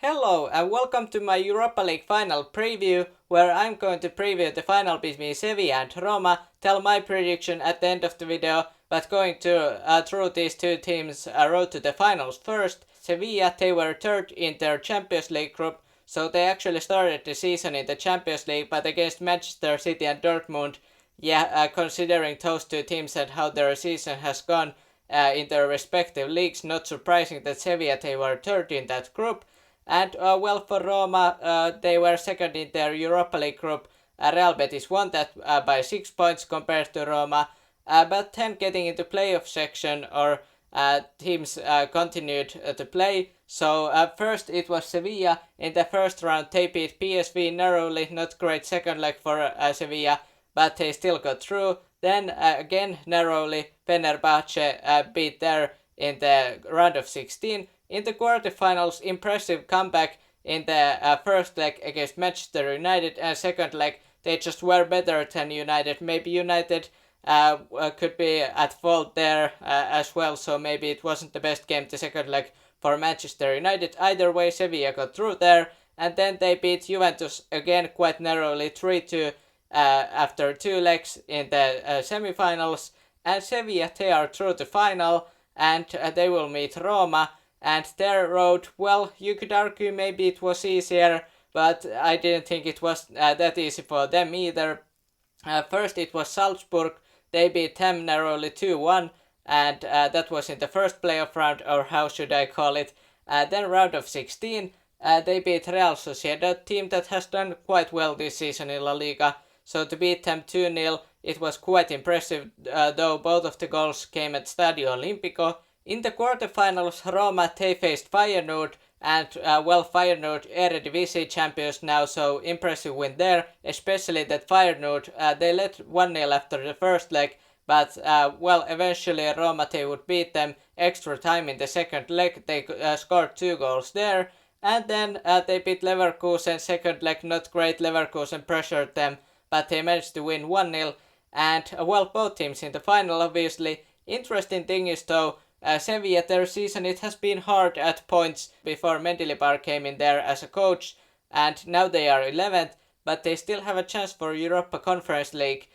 Hello and welcome to my Europa League final preview, where I'm going to preview the final between Sevilla and Roma, tell my prediction at the end of the video, but going to through these two teams' road to the finals first. Sevilla, they were third in their Champions League group, so they actually started the season in the Champions League, but against Manchester City and Dortmund, considering those two teams and how their season has gone in their respective leagues, not surprising that Sevilla, they were third in that group. And for Roma, they were second in their Europa League group. Real Betis won that by 6 points compared to Roma. But then getting into playoff section, or teams continued to play. So first it was Sevilla in the first round. They beat PSV narrowly, not great second leg for Sevilla, but they still got through. Then again narrowly, Fenerbahce beat there in the round of 16. In the quarterfinals, impressive comeback in the first leg against Manchester United, and second leg they just were better than United. Maybe United could be at fault there as well, so maybe it wasn't the best game the second leg for Manchester United. Either way, Sevilla got through there, and then they beat Juventus again quite narrowly 3-2 after two legs in the semi-finals, and Sevilla, they are through the final, and they will meet Roma. And their road, well, you could argue maybe it was easier, but I didn't think it was that easy for them either. First it was Salzburg, they beat them narrowly 2-1, and that was in the first playoff round, or how should I call it. Then round of 16, they beat Real Sociedad, team that has done quite well this season in La Liga. So to beat them 2-0, it was quite impressive, though both of the goals came at Stadio Olimpico. In the quarterfinals, Roma, they faced Feyenoord, and Feyenoord Eredivisie champions now, so impressive win there, especially that Feyenoord, they led 1-0 after the first leg, but eventually Roma, they would beat them. Extra time in the second leg, they scored 2 goals there, and then they beat Leverkusen. Second leg, not great, Leverkusen pressured them, but they managed to win 1-0, and both teams in the final, obviously. Interesting thing is though, Sevilla, their season, it has been hard at points before Mendilibar came in there as a coach, and now they are 11th, but they still have a chance for Europa Conference League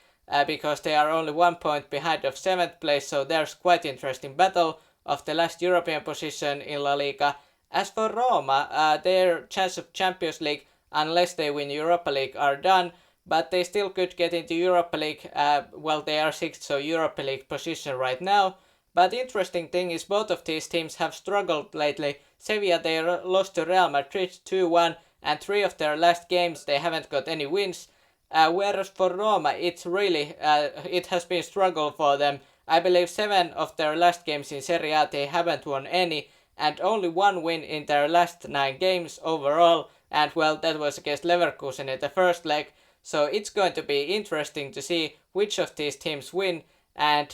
because they are only 1 point behind of 7th place, so there's quite interesting battle of the last European position in La Liga. As for Roma, their chance of Champions League, unless they win Europa League, are done, but they still could get into Europa League. They are 6th, so Europa League position right now. But interesting thing is both of these teams have struggled lately. Sevilla, they lost to Real Madrid 2-1, and 3 of their last games they haven't got any wins. Whereas for Roma, it's really it has been struggle for them. I believe 7 of their last games in Serie A they haven't won any, and only 1 win in their last 9 games overall. And that was against Leverkusen in the first leg. So it's going to be interesting to see which of these teams win. And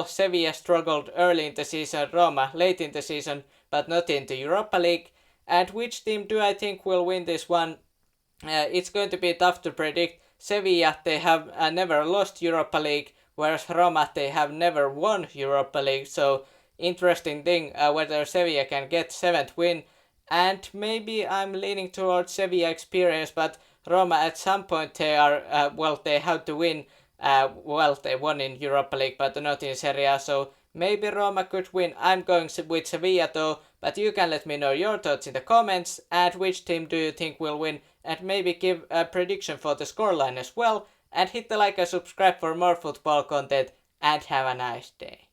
Sevilla struggled early in the season, Roma late in the season, but not in the Europa League. And which team do I think will win this one? It's going to be tough to predict. Sevilla, they have never lost Europa League, whereas Roma, they have never won Europa League. So interesting thing whether Sevilla can get 7th win. And maybe I'm leaning towards Sevilla experience, but Roma at some point they are they have to win. They won in Europa League, but not in Serie A, so maybe Roma could win. I'm going with Sevilla though, but you can let me know your thoughts in the comments, and which team do you think will win, and maybe give a prediction for the scoreline as well, and hit the like and subscribe for more football content, and have a nice day.